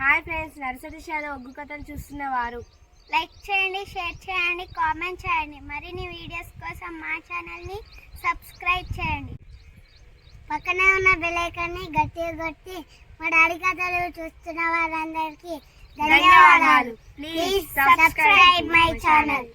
Hi friends, nursery shallow ఒగ్గు కథలు చూస్తున్నవారు like చేయండి, share చేయండి, కామెంట్ చేయండి. మరిన్ని వీడియోస్ కోసం మా ఛానల్ని సబ్స్క్రైబ్ చేయండి. పక్కనే ఉన్న బెల్ ఐకాన్ని గట్టిగా కొట్టి మా డాడీ కథలు చూస్తున్న వారందరికీ ధన్యవాదాలు. Please subscribe my channel.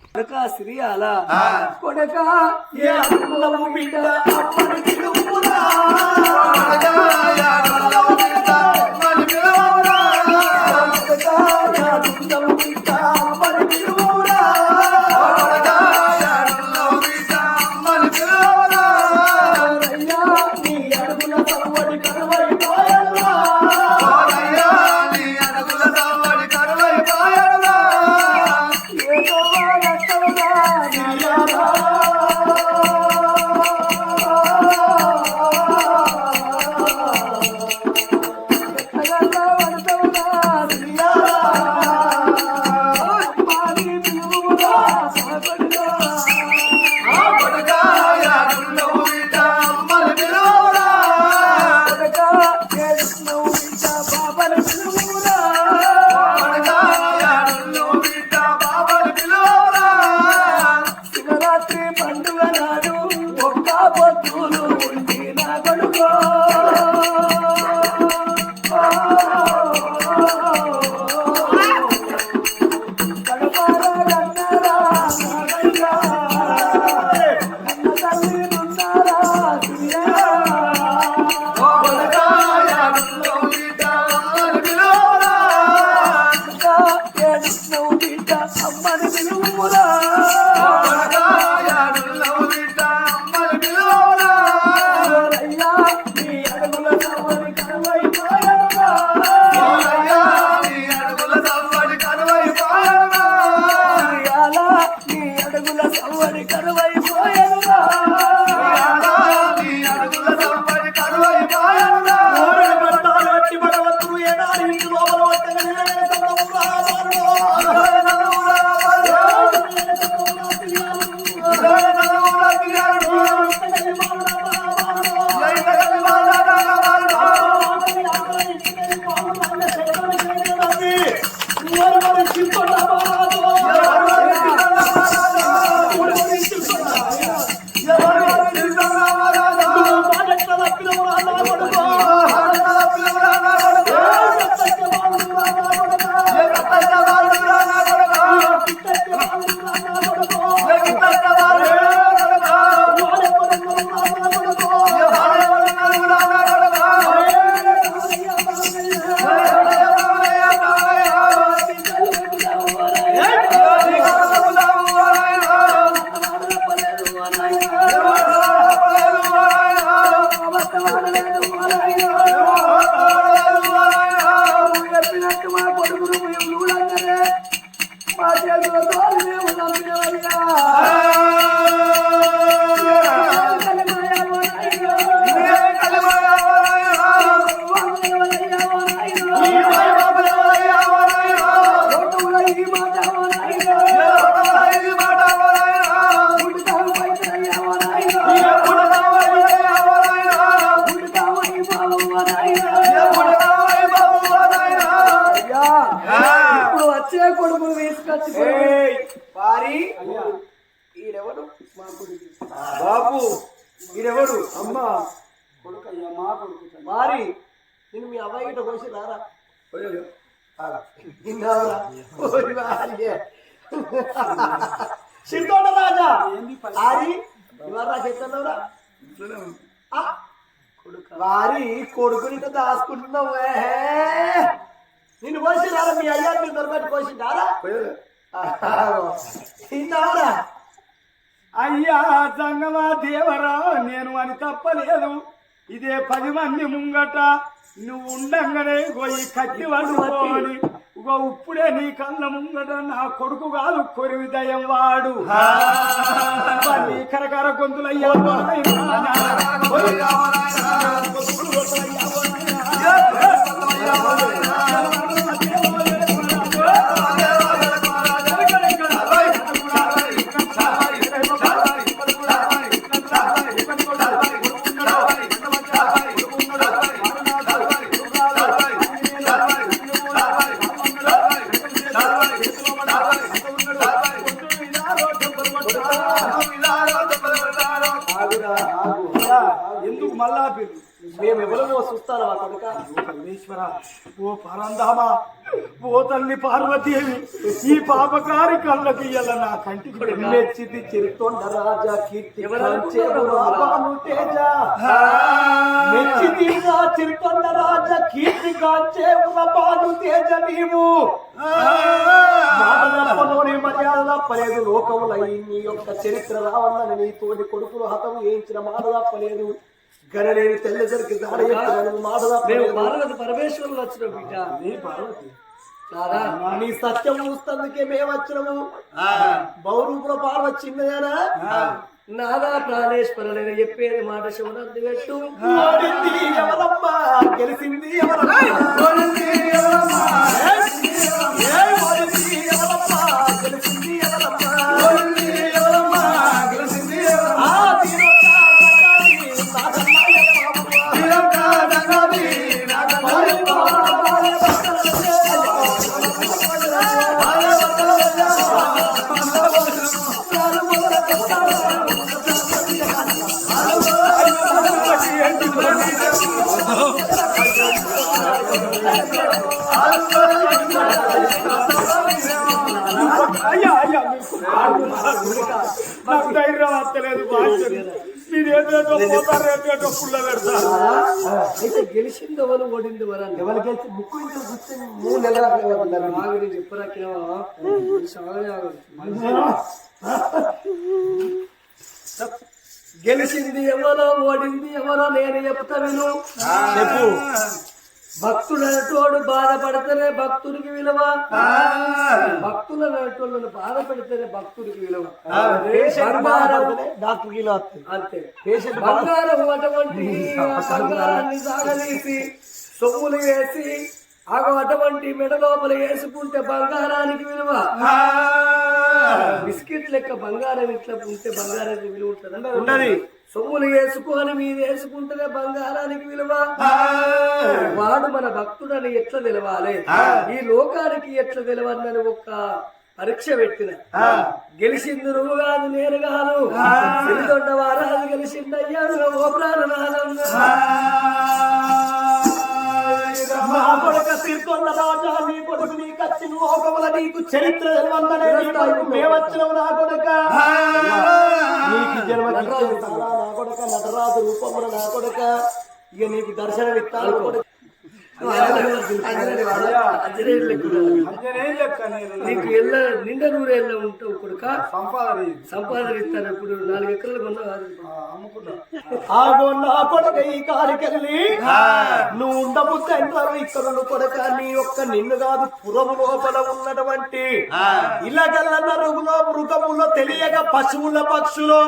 బాబు ఈడెవడు? అమ్మ కొడుకయ్యా, మా కొడుకు. మారి నేను మీ అబ్బాయి గిట్ట కోసి రారా సిద్ధోడ రాజా ఆరి ఇవాళ చెప్తున్నావురా వారి కొడుకుని దాచుకుంటున్నావు. నిన్ను కోసి రారా, మీ అయ్యాన్ని దొరకట్టు కోసి రారా తిన్నావురా? అయ్యా సంగమా దేవరా, నేను అని తప్పలేదు. ఇదే 10 మంది ముంగట నువ్వు ఉండంగానే ఈ కత్తి వండుకోని ఇప్పుడే నీ కళ్ళ ముంగట నా కొడుకు కాదు కొరివి దయం వాడు కరకర గొంతులయ్యా మళ్ళా పిలు మేము ఎవరో చూస్తారా కనుక పరమేశ్వర ఓ పరంధామా ఓ తల్లి పార్వతీదేవి ఈ పాపకారి కళ్ళకి ఇయ్యాల నా కంటికి మెచ్చిది చిరుతొండ రాజా కీర్తి తేజ మెచ్చిది చిరుతొండ రాజా కీర్తి కాంచే బాను తేజ నీవు మర్యాద తప్పలేదు లోకముల నీ యొక్క చరిత్ర రావాలని నీ తోటి కొడుకులు హతం వేయించిన మాట తప్పలేదు గనలేని తెల్లసరికి దాడ మాట తప్పలేదు పరమేశ్వరులు వచ్చిన బిడ్డ నీ పార్వతి నీ సత్యం చూస్తందుకే మేము వచ్చినాము బౌరూపుల పార్వతి చిన్నదేనా నాదా ప్రాణేశ్వర నేను చెప్పేది మాట శివనంది పెట్టు ఎవరమ్మా గెలిచింది ఎవరమ్మా గెలిచింది ఎవరమ్మా నాకు ధైర్యం వస్తలేదు మీరేదో పుల్ల పెడతారు అయితే గెలిచింది ఎవరు ఓడింది ఎవరు ఎవరు గెలిచి ముక్కు ఇంట్లో కూర్చొని 3 నెలలు చెప్పరాకేమో గెలిచింది ఎవరో ఓడింది ఎవరో నేను చెప్తా విను చెప్పు భక్తులనేటోడు బాధపడితేనే భక్తుడికి విలువ భక్తులనేటోళ్ళను బాధపడితేనే భక్తుడికి విలువ డాక్టర్ విలువ అంతే బంగారం అటువంటి బంగారాన్ని సాగదీసి సొమ్ములు వేసి అటువంటి మెడ లోపల వేసుకుంటే బంగారానికి విలువ బిస్కెట్ లెక్క బంగారం ఇట్లా ఉంటే బంగారానికి విలువ ఉంటుందండి సొమ్ములు వేసుకొని మీరు వేసుకుంటేనే బంగారానికి విలువ వాడు మన భక్తుడని ఎట్లా తెలవాలి ఈ లోకానికి ఎట్లా తెలవాలని ఒక్క పరీక్ష పెట్టిన గెలిచింది నువ్వు కాదు నేను కాదు సిరిదొండ వారాలు గెలిచిందయ్యాడు ఓ ప్రాణనాథంగా నా కొడుక తీర్కొన్న రాజా నీ కొడుకు నీకు వచ్చిన లోకముల నీకు చరిత్ర తెలవందనే మేమొచ్చినవు నా కొడుక నీకు జన్మ నా కొడుక నటరాజు రూపముల నా కొడుక ఇక నీకు దర్శనం ఇస్తాను కొడుక నీకు నిండ నూరేళ్ళ ఉంటావు కొడుక సంపాదన ఇస్తాను ఇప్పుడు 4 ఎకరాలు కొన్నా నా కొడుక ఈ కారికెళ్ళి నువ్వు ఉండబుద్ధి అంటారు ఇక్కడ కొడుక నీ యొక్క నిన్ను కాదు పురము లోపల ఉన్నటువంటి ఇలాగల్ల నరుగులో మృగములో తెలియక పశువుల పక్షులు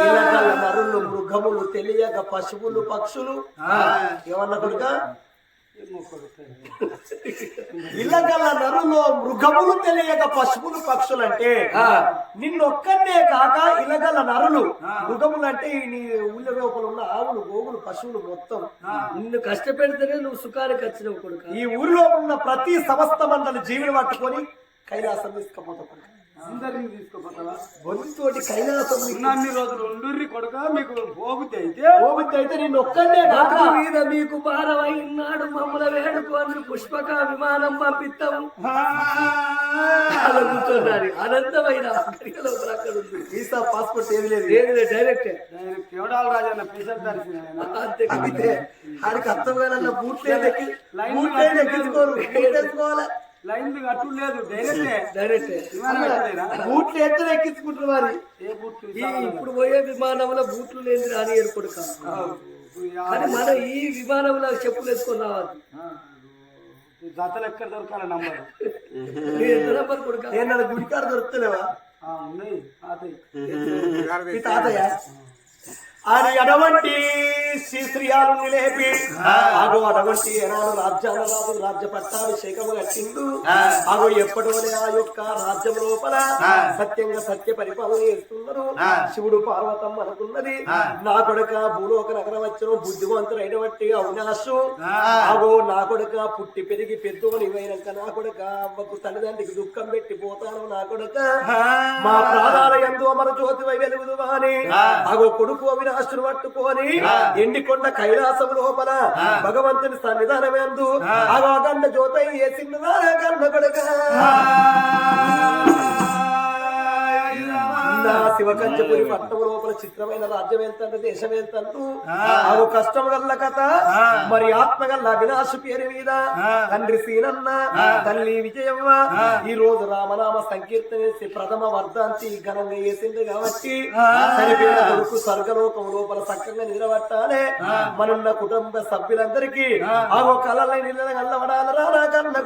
ఇలాగల్ల నరులు మృగములు తెలియక పశువులు పక్షులు ఏమన్నా కొడుక ఇళ్ళగల్ల నరులో మృగములు తెలియక పశువులు పక్షులు అంటే నిన్నొక్కనే కాక ఇళ్ళగల్ల నరులు మృగములు అంటే నీ ఊళ్ళ లోపల ఉన్న ఆవులు గోవులు పశువులు మొత్తం నిన్ను కష్టపెడితేనే నువ్వు సుఖానికి వచ్చినవు కొడుక ఈ ఊరిలో ఉన్న ప్రతి సమస్త మండలి జీవిని పట్టుకొని కైలాసం తీసుకుపోతా అందరినీ తీసుకుపోతావా బొంతోటి కైలాసం అన్ని రోజులు ఉండుర్రి కొడుక మీకు పోబుద్ది అయితే నేను ఒక్కడే మీద మీకు భారమైనాడు మమ్మల్ని వేడుకోని పుష్పక విమానం పంపిస్తాము కూర్చోన్నారు అనంతమైన వీసా పాస్పోర్ట్ ఏమి లేదు డైరెక్ట్ కేవడాల రాజన్న ప్రెసిడెంట్ దర్శనం అంతే ఆడికి అర్థమైన బూట్లే ఎక్కించుకోవాలి లైన్ అట్టు లేదు డైరెక్ట్ బూట్లు ఎత్తున ఎక్కించుకుంటారు మరి ఇప్పుడు పోయే విమానంలో బూట్లు లేని రాని ఏర్పడు కానీ మనం ఈ విమానంలో చెప్పులు వేసుకొని రావాలి జతలు ఎక్కడ దొరకాల నంబర్ నంబర్ కొడుకు గుడికారు దొరుకుతలేవా ఉన్నాయి తాతయ్య అది అటువంటి శ్రీశ్రీయాలు నిలేపి అగో అటువంటి ఎనాడు రాజ్యాల రాజు రాజ్య పట్టాభిషేకము కట్టిండు అగో ఎప్పటివనే ఆ యొక్క రాజ్యం లోపల సత్యంగా సత్య పరిపాలన చేస్తున్నారు శివుడు పార్వతం అనుకున్నది నా కొడుక భూలోక నగరం వచ్చిన బుద్ధివంతుడైన బట్టి అవినాశు అగో నా కొడుక పుట్టి పెరిగి పెద్దోని పోయినాక నా కొడుక అవ్వకు తల్లిదండ్రికి దుఃఖం పెట్టి పోతాను నా కొడుక మా ప్రాణాల యందు అమర జ్యోతి వెలుగుదు అని అగో కొడుకు అవినా అవినాశుడు పట్టుకొని ఎండికొండ కైలాసం లోపల భగవంతుని సన్నిధానమేందు అగండ జ్యోతి వేసింది కన్న కొడుక నా శివకంచపురి పట్టం లోపల చిత్రమైన రాజ్యం వెళ్తాను దేశం వెళ్తాను అవు కష్టం గల్ల కథ మరి ఆత్మ గల్ల అవినాశు పేరు మీద తండ్రి సీనన్న తల్లి విజయమ్మ ఈ రోజు రామనామ సంకీర్తన చేసి ప్రథమ వర్ధాంతి ఘనంగా వేసింది కాబట్టి చనిపోయిన కొడుకు స్వర్గలోకం లోపల చక్కగా నిలబట్టాలే మనున్న కుటుంబ సభ్యులందరికీ ఆ కళల నీళ్ళ కల్లబడాలరా కన్న